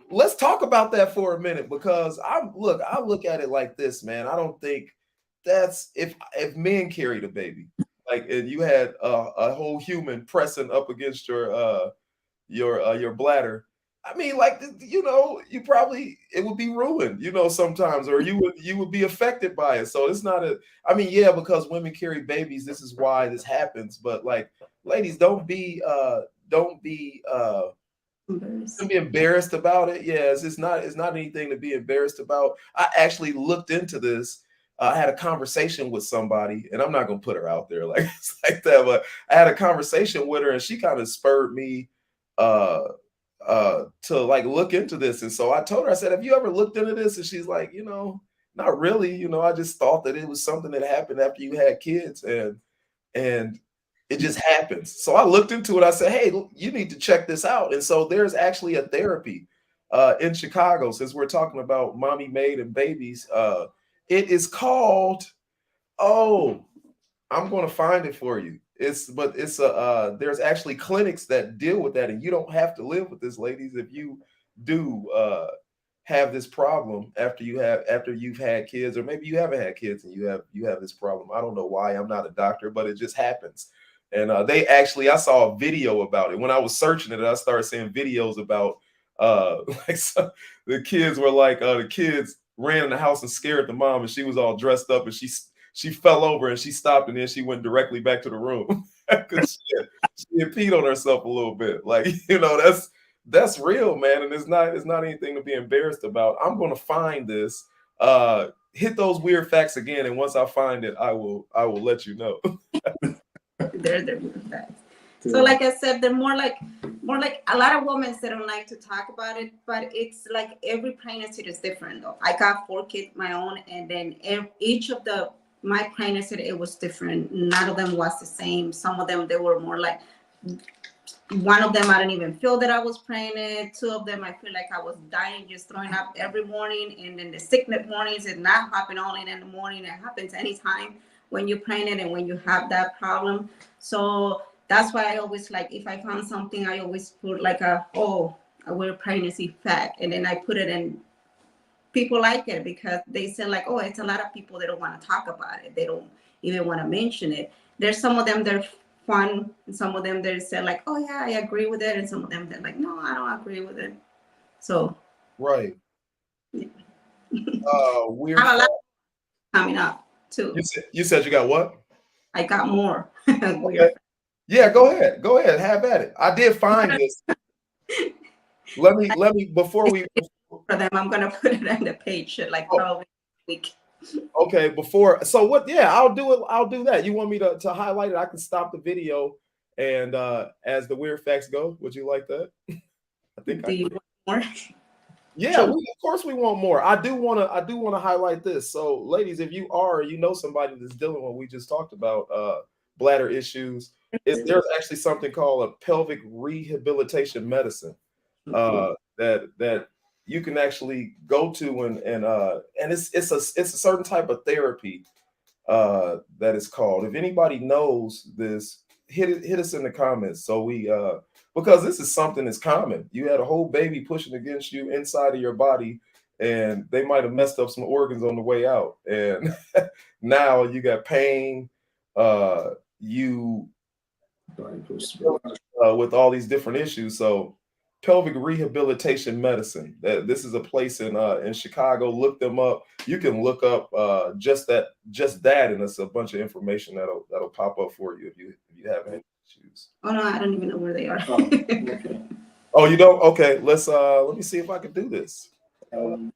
let's talk about that for a minute, because I look at it like this, man. I don't think that's if men carry the baby. like, and you had a whole human pressing up against your bladder. I mean, like, you know, you probably, it would be ruined, you know, sometimes, or you would be affected by it. So it's not a, I mean, yeah, because women carry babies, this is why this happens. But like, ladies, don't be embarrassed about it. Yes, it's not anything to be embarrassed about. I actually looked into this. I had a conversation with somebody, and I'm not gonna put her out there like it's like that, but I had a conversation with her, and she kind of spurred me uh to like look into this. And so I told her, I said, have you ever looked into this? And she's like, you know, not really. You know, I just thought that it was something that happened after you had kids, and it just happens. So I looked into it. I said, hey, you need to check this out. And so there's actually a therapy in Chicago, since we're talking about mommy made and babies. It is called, oh, I'm going to find it for you. It's a there's actually clinics that deal with that, and you don't have to live with this, ladies, if you do have this problem after you've had kids, or maybe you haven't had kids and you have this problem. I don't know why. I'm not a doctor, but it just happens. And I saw a video about it when I was searching it. I started seeing videos about like the kids were like the kids ran in the house and scared the mom, and she was all dressed up, and she fell over and she stopped, and then she went directly back to the room because she had peed on herself a little bit. Like, you know, that's real, man, and it's not anything to be embarrassed about. I'm going to find this. Hit those weird facts again, and once I find it, I will let you know. They're weird facts. So like I said, they're more like a lot of women that don't like to talk about it, but it's like every pregnancy is different though. I got 4 kids my own, and then each of my pregnancy, it was different. None of them was the same. Some of them, they were more like, one of them I didn't even feel that I was pregnant. 2 of them I feel like I was dying, just throwing up every morning. And then the sickness mornings, it not happen only in the morning, it happens anytime when you're pregnant and when you have that problem. So that's why I always, like, if I found something, I always put like a weird pregnancy fact, and then I put it in. People like it because they say like, oh, it's a lot of people that don't want to talk about it. They don't even want to mention it. There's some of them they're fun, and some of them they say like, oh yeah, I agree with it, and some of them they're like, no, I don't agree with it. So Right. Yeah. Weird. I have a lot coming up too. You said you got what? I got more. Okay. Yeah, go ahead. Have at it. I did find this. Let me before we for them, I'm gonna put it on the page like probably a week. Okay, so what? Yeah, I'll do it. I'll do that. You want me to highlight it? I can stop the video, and as the weird facts go, would you like that? I think. Do you want more? Yeah, of course we want more. I do want to highlight this. So, ladies, if you know somebody that's dealing with what we just talked about, bladder issues, there's actually something called a pelvic rehabilitation medicine that you can actually go to, and it's a certain type of therapy that is called. If anybody knows this, hit us in the comments, so we because this is something that's common. You had a whole baby pushing against you inside of your body, and they might have messed up some organs on the way out, and now you got pain. You with all these different issues. So pelvic rehabilitation medicine. This is a place in Chicago. Look them up. You can look up just that, and it's a bunch of information that'll pop up for you if you have any issues. Oh no, I don't even know where they are. Oh, you don't? Okay, let me see if I can do this. And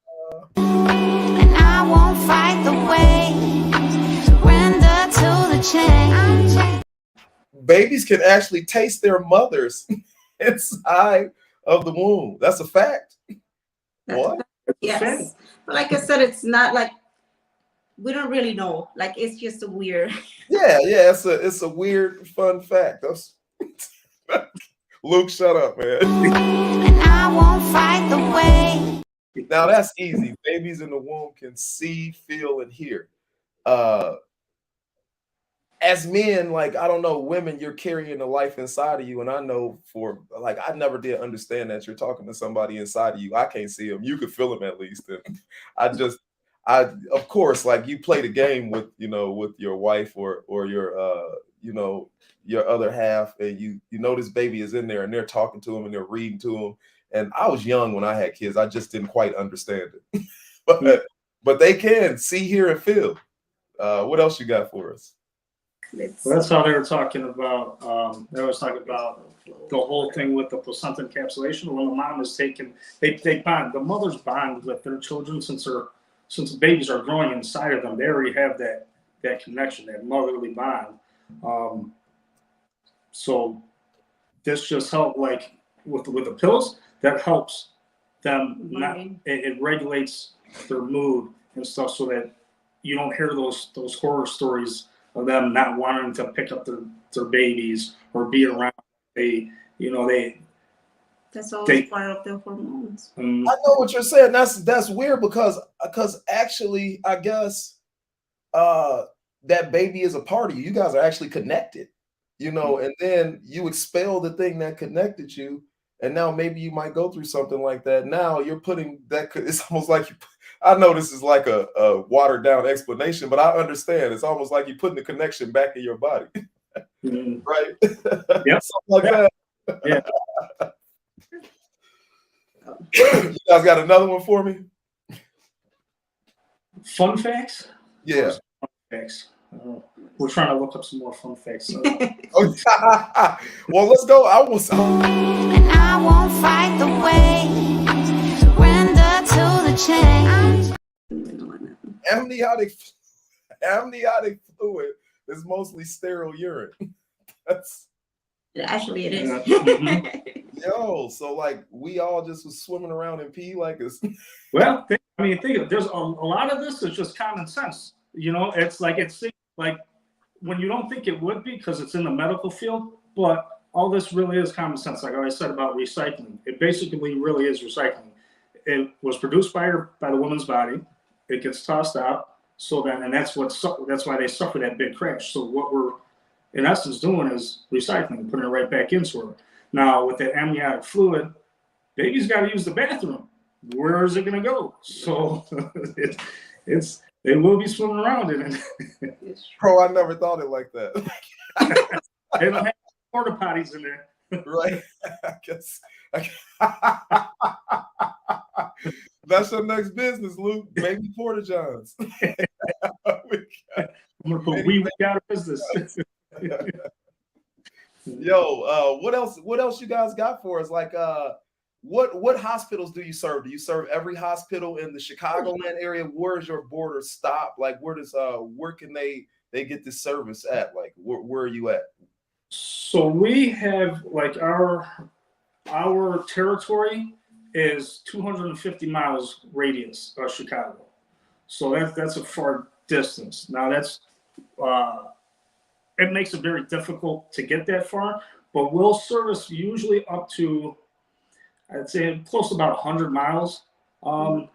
I won't fight the way, surrender to the change. Babies can actually taste their mothers inside of the womb. That's a fact. What? Yes. But like I said, it's not like, we don't really know. Like, it's just a weird. Yeah, it's a weird, fun fact. That's Luke, shut up, man. And I won't fight the way. Now that's easy. Babies in the womb can see, feel, and hear. As men, like, I don't know, women, you're carrying the life inside of you. And I know I never did understand that you're talking to somebody inside of you. I can't see them. You could feel them at least. And of course, like, you play the game with your wife or you know, your other half, and you know this baby is in there, and they're talking to him and they're reading to him. And I was young when I had kids. I just didn't quite understand it. but they can see, hear, and feel. What else you got for us? Well, that's how they were talking about. They was talking about the whole thing with the placenta encapsulation. When the mom is taken, they bond. The mothers bond with their children since the babies are growing inside of them. They already have that connection, that motherly bond. So this just helped, like with the pills. That helps them. It regulates their mood and stuff, so that you don't hear those horror stories of them not wanting to pick up their babies or be around. That's always part of the hormones. I know what you're saying. That's weird because actually, I guess that baby is a part of you. You guys are actually connected, you know, and then you expel the thing that connected you. And now maybe you might go through something like that. Now you're putting that, it's almost like I know this is like a watered down explanation, but I understand. It's almost like you're putting the connection back in your body. Right? Yep. Something like that. Yeah. You guys got another one for me? Fun facts? Yeah. Fun facts. We're trying to look up some more fun facts. So. Well, let's go. And I won't fight the way. Surrender to the change. Amniotic fluid is mostly sterile urine. Actually, it is. Yo, so like we all just was swimming around in pee like this. Well, think of, there's a lot of this is just common sense. You know, it's like when you don't think it would be because it's in the medical field, but all this really is common sense. Like I said about recycling, it basically really is recycling. It was produced by the woman's body. It gets tossed out. So then, and that's why they suffer that big crash. So what we're in essence doing is recycling, putting it right back into her. Now with that amniotic fluid, baby's got to use the bathroom. Where is it going to go? So they will be swimming around in it. Bro, I never thought it like that. They don't have porta potties in there. Right. I guess. That's your next business, Luke. Baby porta johns. I'm gonna put we out of business. Yo, what else you guys got for us? Like what hospitals do you serve? Do you serve every hospital in the Chicagoland area? Where is your border stop? Like where can they get this service at? Like where are you at? So we have like our territory is 250 miles radius of Chicago. So that's a far distance. Now that's it makes it very difficult to get that far, but we'll service usually up to, I'd say close to about 100 miles. You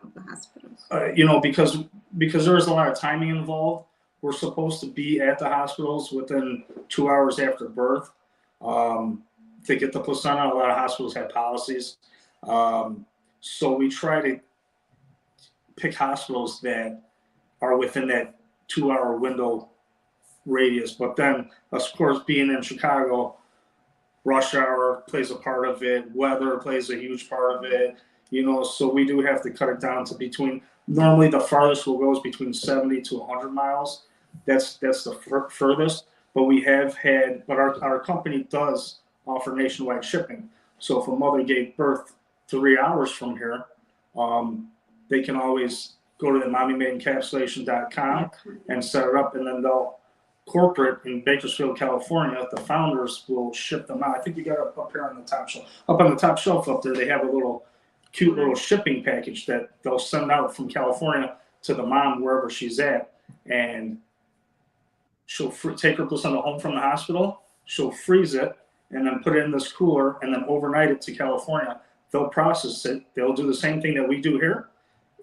know, because there is a lot of timing involved. We're supposed to be at the hospitals within 2 hours after birth to get the placenta. A lot of hospitals have policies. So we try to pick hospitals that are within that 2 hour window radius. But then, of course, being in Chicago, rush hour plays a part of it. Weather plays a huge part of it. You know, so we do have to cut it down to normally the farthest we'll go is between 70 to 100 miles. That's the furthest. But we have had, but our company does offer nationwide shipping. So if a mother gave birth 3 hours from here, they can always go to the mommymade-encapsulation.com and set it up, and then they'll corporate in Bakersfield, California. The founders will ship them out. I think you got it up here on the top shelf. Up on the top shelf up there, they have a cute little shipping package that they'll send out from California to the mom wherever she's at, and she'll take her placenta home from the hospital. She'll freeze it and then put it in this cooler and then overnight it to California. They'll process it. They'll do the same thing that we do here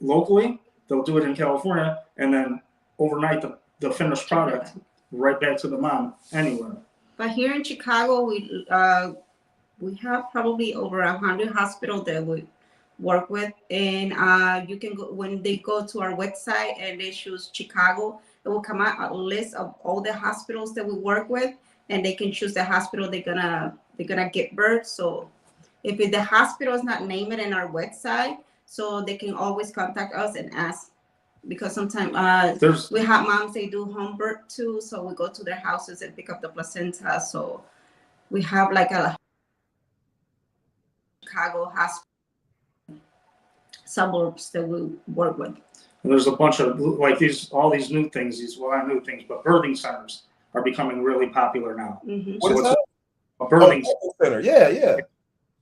locally. They'll do it in California and then overnight the finished product right back to the mom anywhere. But here in Chicago, we have probably over 100 hospitals that we work with, and you can go when they go to our website and they choose Chicago. It will come out a list of all the hospitals that we work with, and they can choose the hospital they're gonna give birth. So if the hospital is not named in our website, so they can always contact us and ask, because sometimes we have moms, they do home birth too, so we go to their houses and pick up the placenta. So we have like a Chicago hospital suburbs that we work with. And there's a bunch of like all these new things, not new things, but birthing centers are becoming really popular now. Mm-hmm. What is that? A birthing center. Yeah.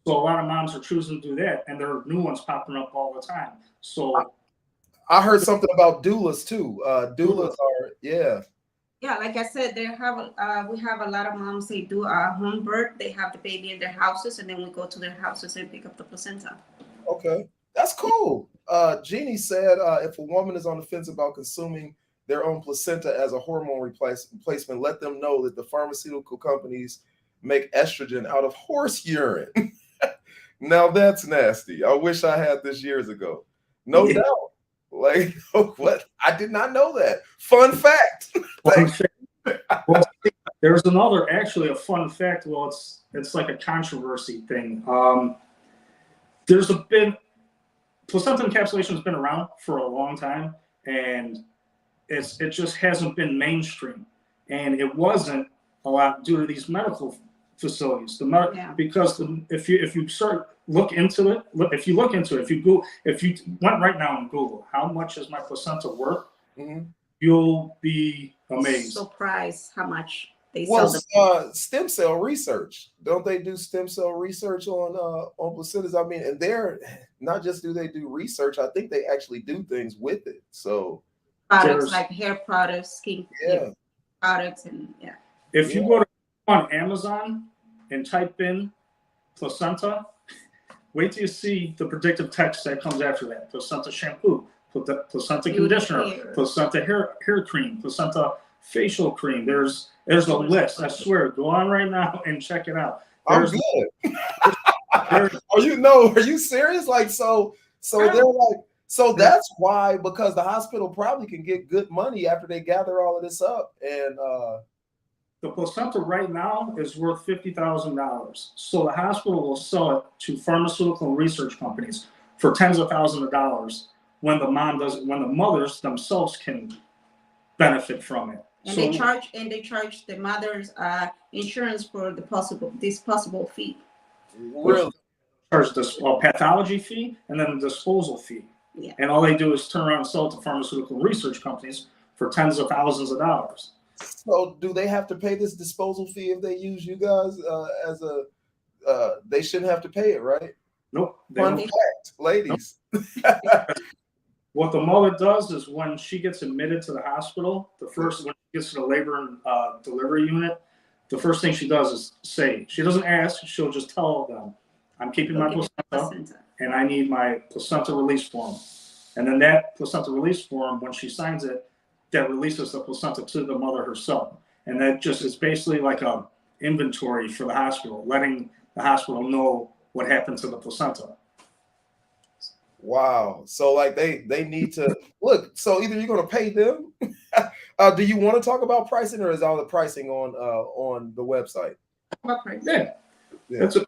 So a lot of moms are choosing to do that, and there are new ones popping up all the time. So I heard something about doulas too. Doulas are Yeah, like I said, we have a lot of moms, they do a home birth. They have the baby in their houses, and then we go to their houses and pick up the placenta. Okay, that's cool. Jeannie said if a woman is on the fence about consuming their own placenta as a hormone replacement, let them know that the pharmaceutical companies make estrogen out of horse urine. Now that's nasty. I wish I had this years ago. No doubt. Like, what? I did not know that. Fun fact. Well, there's another, actually, a fun fact. Well, it's like a controversy thing. There's been placenta encapsulation has been around for a long time, and it just hasn't been mainstream, and it wasn't a lot due to these medical facilities. Because if you look into it, if you went right now and Google how much is my placenta worth, you'll be amazed. Surprised how much they sell. Well, stem cell research, don't they do stem cell research on placentas? I mean, and they're not just do they do research, I think they actually do things with it. So products like hair products, skin products, and if you go on Amazon and type in placenta, wait till you see the predictive text that comes after that. Placenta shampoo, placenta conditioner, placenta hair cream, placenta facial cream. There's a list. I swear, go on right now and check it out. I'm good. Are you serious? Like, so they're like, so that's why, because the hospital probably can get good money after they gather all of this up. And the placenta right now is worth $50,000. So the hospital will sell it to pharmaceutical and research companies for tens of thousands of dollars when the mothers themselves can benefit from it. And they charge the mother's insurance for this possible fee. Really? Charge this pathology fee and then a disposal fee. Yeah. And all they do is turn around and sell it to pharmaceutical research companies for tens of thousands of dollars. So do they have to pay this disposal fee if they use you guys as a they shouldn't have to pay it, right? Nope. Fun fact, ladies. Nope. What the mother does is when she gets admitted to the hospital, when she gets to the labor and delivery unit, the first thing she does is say, she doesn't ask, she'll just tell them, I'm keeping my placenta and I need my placenta release form. And then that placenta release form, when she signs it, that releases the placenta to the mother herself. And that just is basically like a inventory for the hospital, letting the hospital know what happened to the placenta. Wow. So like they need to look, so either you're going to pay them. Do you want to talk about pricing, or is all the pricing on the website? Yeah. That's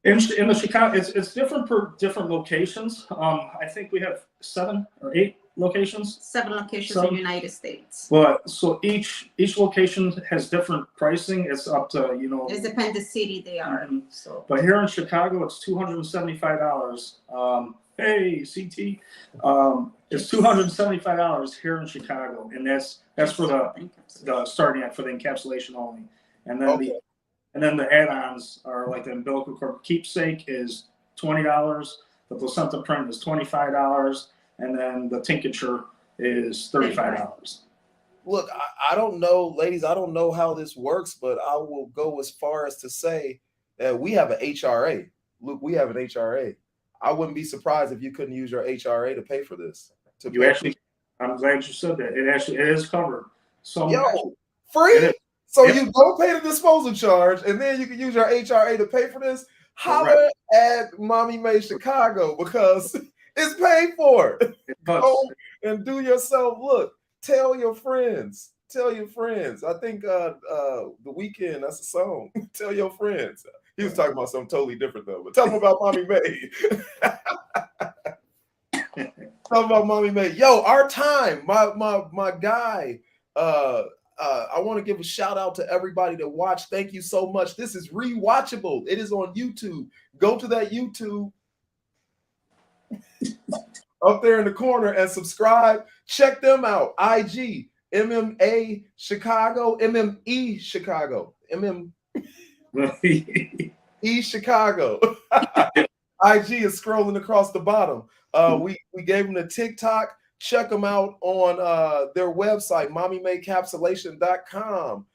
in the Chicago, it's different per different locations. I think we have 7 or 8 locations. 7 locations in the United States. But so each location has different pricing. It's up to It depends the city they are. So, but here in Chicago, it's $275. Hey, CT, it's $275 here in Chicago, and that's for the starting at for the encapsulation only, and then the add-ons are like the umbilical cord keepsake is $20, the placenta print is $25, and then the tincture is $35. Look, I don't know, ladies, I don't know how this works, but I will go as far as to say that we have an HRA. Luke, we have an HRA. I wouldn't be surprised if you couldn't use your HRA to pay for this. I'm glad you said that. It is covered. So free. So you don't pay the disposal charge, and then you can use your HRA to pay for this. Holler at Mommy May Chicago, because it's paid for. Go and do yourself. Look, tell your friends. Tell your friends. I think The Weeknd, that's a song. Tell your friends. He was talking about something totally different though. But tell them about Mommy May. Tell them about Mommy May. Yo, our time. My guy. I want to give a shout out to everybody that watched. Thank you so much. This is rewatchable. It is on YouTube. Go to that YouTube up there in the corner and subscribe. Check them out. IG, MMA Chicago, MME Chicago, MME Chicago. IG is scrolling across the bottom. We gave them the TikTok. Check them out on their website, mommymadencapsulation.com.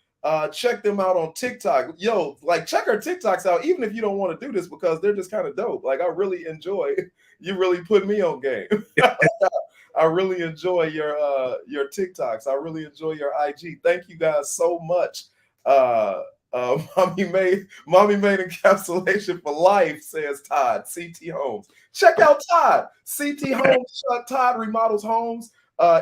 Check them out on TikTok. Yo, like check our TikToks out, even if you don't want to do this, because they're just kind of dope. Like I really enjoy. You really put me on game. I really enjoy your TikToks. I really enjoy your IG. Thank you guys so much. Mommy made encapsulation for life, says Todd. CT Homes. Check out Todd. CT Homes. Todd remodels homes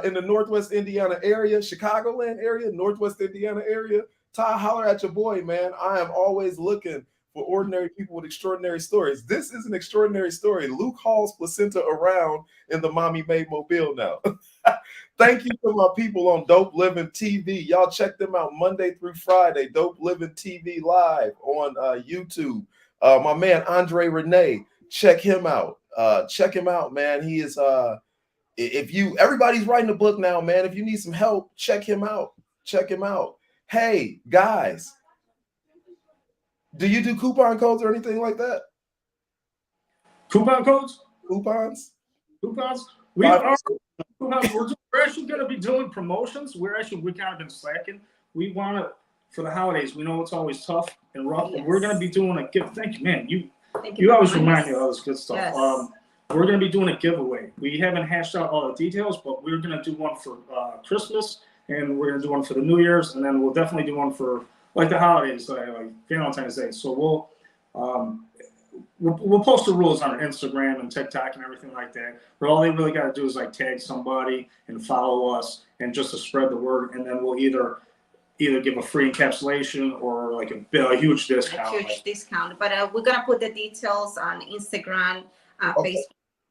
in the Northwest Indiana area, Chicagoland area, Northwest Indiana area. Todd, holler at your boy, man. I am always looking for ordinary people with extraordinary stories. This is an extraordinary story. Luke hauls placenta around in the Mommy Made mobile now. Thank you to my people on Dope Living TV. Y'all check them out Monday through Friday. Dope Living TV live on YouTube. My man Andre Renee, check him out. Check him out, man. He is everybody's writing a book now, man. If you need some help, check him out. Check him out. Hey guys, do you do coupon codes or anything like that? Coupon codes? Coupons? We are. We're actually going to be doing promotions. We've kind of been slacking. We want to, for the holidays, we know it's always tough and rough. Yes. We're going to be doing a gift. Thank you, man. You always remind me of all this good stuff. Yes. We're going to be doing a giveaway. We haven't hashed out all the details, but we're going to do one for Christmas, and we're going to do one for the New Year's, and then we'll definitely do one for like the holidays, like Valentine's Day. So we'll post the rules on our Instagram and TikTok and everything like that. But all they really got to do is like tag somebody and follow us, and just to spread the word. And then we'll either give a free encapsulation or like a huge discount. A huge discount. But we're gonna put the details on Instagram, Facebook,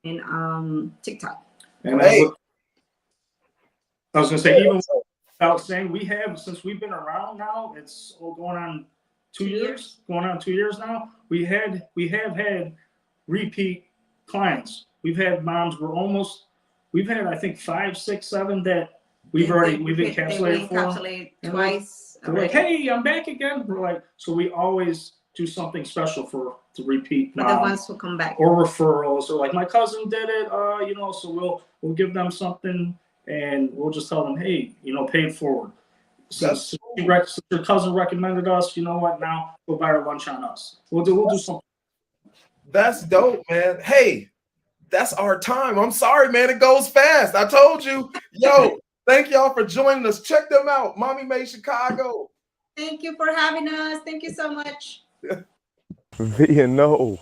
and TikTok. And I was gonna say, even without saying, we have, since we've been around now, it's going on 2 years. Going on 2 years now. We have had repeat clients. We've had moms. We've had, I think, 5, 6, 7 that we've encapsulated for. Twice. They're like, hey, I'm back again. We're like, so we always do something special for the repeat for the ones who come back, or referrals, or like my cousin did it. So we'll give them something, and we'll just tell them, hey, pay it forward. Since your cousin recommended us, you know what? Now we'll buy our lunch on us. We'll do something. That's dope, man. Hey, that's our time. I'm sorry, man. It goes fast. I told you. Yo, thank y'all for joining us. Check them out. Mommy Made Chicago. Thank you for having us. Thank you so much. V&O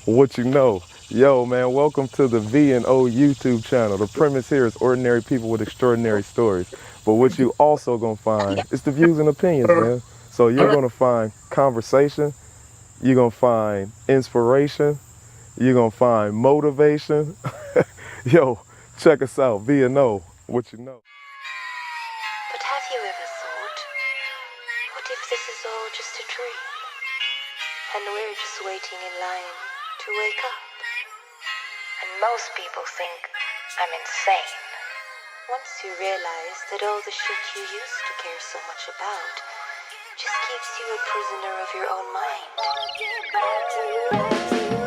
What You Know. Yo, man, welcome to the V&O YouTube channel. The premise here is ordinary people with extraordinary stories. But what you also gonna find is the views and opinions, man. So you're gonna find conversation, you're gonna find inspiration, you're gonna find motivation. Yo, check us out, V&O What You Know. But have you ever thought, what if this is all just a dream? And we're just waiting in line to wake up? And most people think I'm insane. Once you realize that all the shit you used to care so much about just keeps you a prisoner of your own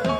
mind.